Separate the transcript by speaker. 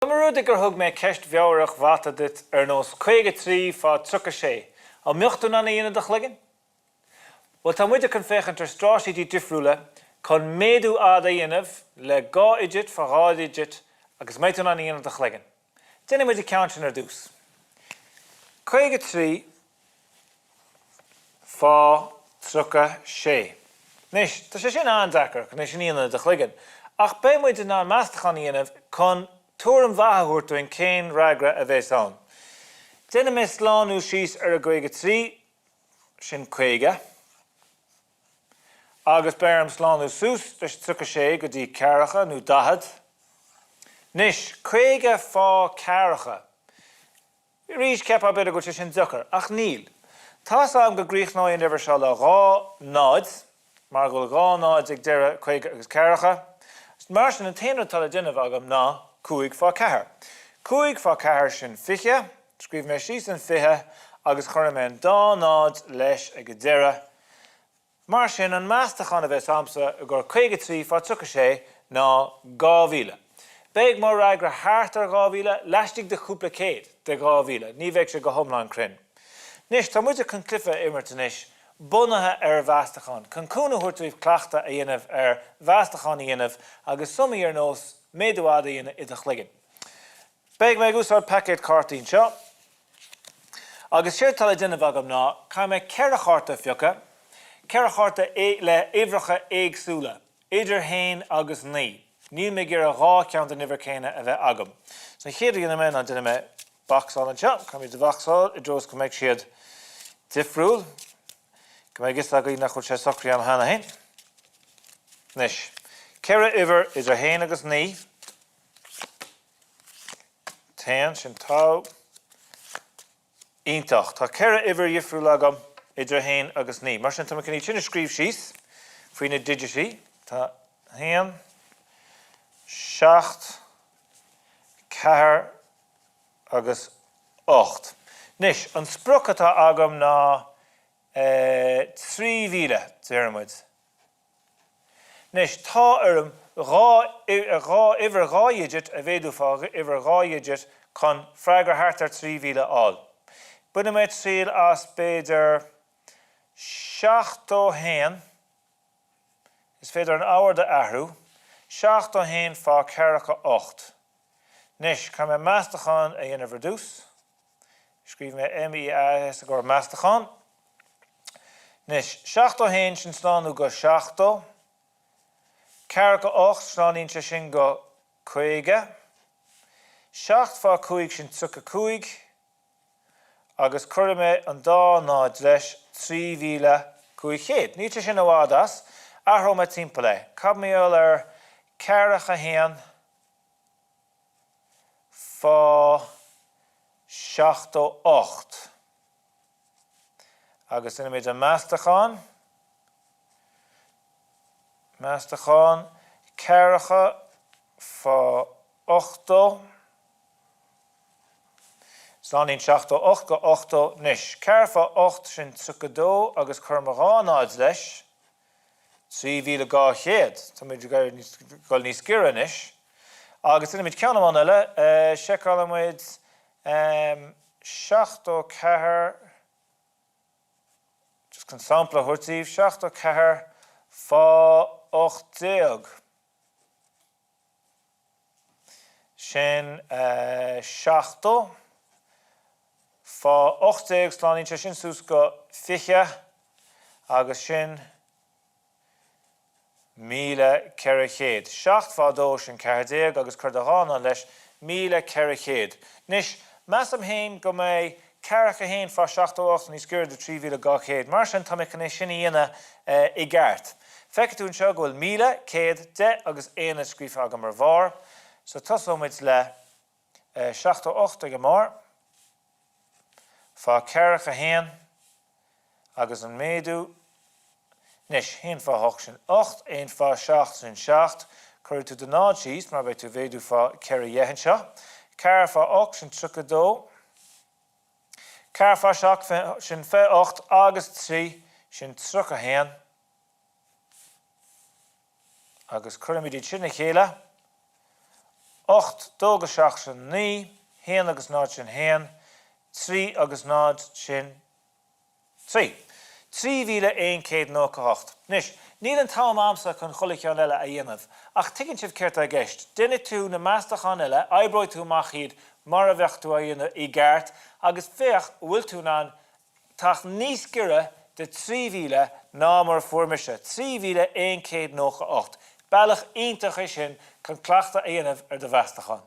Speaker 1: Marúdig gur thug mé ceist bheabharach bhata dit nos 53 fá 36. Á miochtú na íana de chligean? Well, tá muide chun féchan tar stráisítí difriúla chun méadú áda dhéanamh le gá idiot fá gá idiot agus méidú na íana de chligean. Déine muide ceantin ar dús. 53 fá 36. Nis, tá sé sin andachar chun sin íana de chligean. Ach bé muide ná meastachan íanamh chun túr an bhathúirtú in cén ragra a bheits ann. Déine mé sláánú síos ar a 53 sin chuige. Agus bearm sláánú sús leis 36 go dtí cearacha nó dahad. Nis, chuige fá cearacha. Rís cepa bit a go sin duchar, ach níl. Tá am go gríochnáin idir se le rá náid, mar go rá náid ag deire chuige agus cearacha. Mar sin an téanú tal a duine agam ná cúig fá cethir. Cúig fá cethir sin fiche, scríb mé síos an fiche agus chuir mé dá náid leis ag deire. Mar sin an meastachan a bheith samsa a gur 53 fá 36 ná 2000. Beag mar ragra háart ar 2000, leistigh de chúpla céad de 2000. Ní bheidh sé go thomláin crin. Nis, tá muide chun clifa imirtanis bunathe ar bheastachan. Chun cúnaúirtaíh cleachta a dhéanamh ar bheastachan a dhéanamh agus sumaí ar nós méadúáda dhéanamh i do chligean. Beag mé gúsáid packet cartín seo. Agus sér tal a duine agam ná, cha mé ceir a charta fiocha, ceir a charta le éibhreacha éagsúla, idir hain agus ní. Níl mé gur a rá ceann an uimhir céine a bheith agam. So chéad dhéana mé ná duine mé baxáil an seo, cha mé de bhaxáil i dros go méid siad difriúil. Go méid gis agaí nach chuir sé socraí an hana hain. Nis, ceir a uimhir idir hain agus ní. Téan sin tá iontacht. Tá ceir a uimhir difriúil agam idir hain agus ní. Mar sin tá cinní sinna scríb síos faoine digití. Tá hain, 7, 4 agus 8. Nis, an sprochatá agam ná 3000 dearmid. Nis, tá arm iver gáidjit a bhéadú fá iver gáidjit chun freigar háart ar 3000 áil. Buna méid síl as beidir 7 hain, is féidir an áhar de ahrú, 7 hain fá cearacha 8. Nis, cha mé meastachan a dhéanamh ar dús. Scríb mé MEAS a gur meastachan. Nis, 7 hain sin sláánú go 7. Cearacha 8 slááníonn sé sin go 5. 7 fá 5 sin 5. Agus chuir mé an dá náid leis 3500. Ní sin a bhádas, athróg mé timpeall é. Cab méall ar cearacha hain fá 7-8. Agus ina méid an meastachan. Meastachan, cearacha fá 8. Slááníonn 7-8 go 8 nis. Cear fá 8 sin 2 agus chuir mar rá náid leis 3200. Tá muid goil níos gire nis. Agus ina muid ceanna man eile, seicáil muid 7-4, just chun sampla thuirtíomh, 7-4 fá 80. Sin 7 fá 80 slááníonn sé sin sús go 20 agus sin 1400. 7 fá 2 sin 40 agus chuir de hána leis 1400. Nis, meas am hain go mé cearacha hain fá 7-8 níos gur de 3200. Mar sin tá mé cinna sin íana i gceart. Feicitún seo go bhfuil 1110 agus 1 scríofa agam ar bharr. So tosóid le 7-8 go mar. Fá cearacha hain agus an méadú. Nis, hain fá 8 sin 8, 1 fá 7 sin 7. Chuir tú de náid síos, mar bheith tú bhéadú fá ceir a dhéhan seo. Cear fá 8 sin 32. Cear fá 7 sin 8 agus 3 sin 3 agus chuir míid sinna chéile 8 dógus seach sin ní, 1 agus náid sin 1, 3 agus náid sin 3. 3,198. Nis, níl an tám amsa chun cholichan eile a dhéanamh, ach tuigeann sibh ceirt a gceist. Duine tú na meastachan eile, aibreoid tú amach iad mar a bheith tú a dhéanamh i gceart, agus féach bhfuil tú ná tach níos gire de 3,000 ná mar fuairmise. 3,198. Bailach ionintach é sin chun cleachta a dhéanamh ar do bheastachan.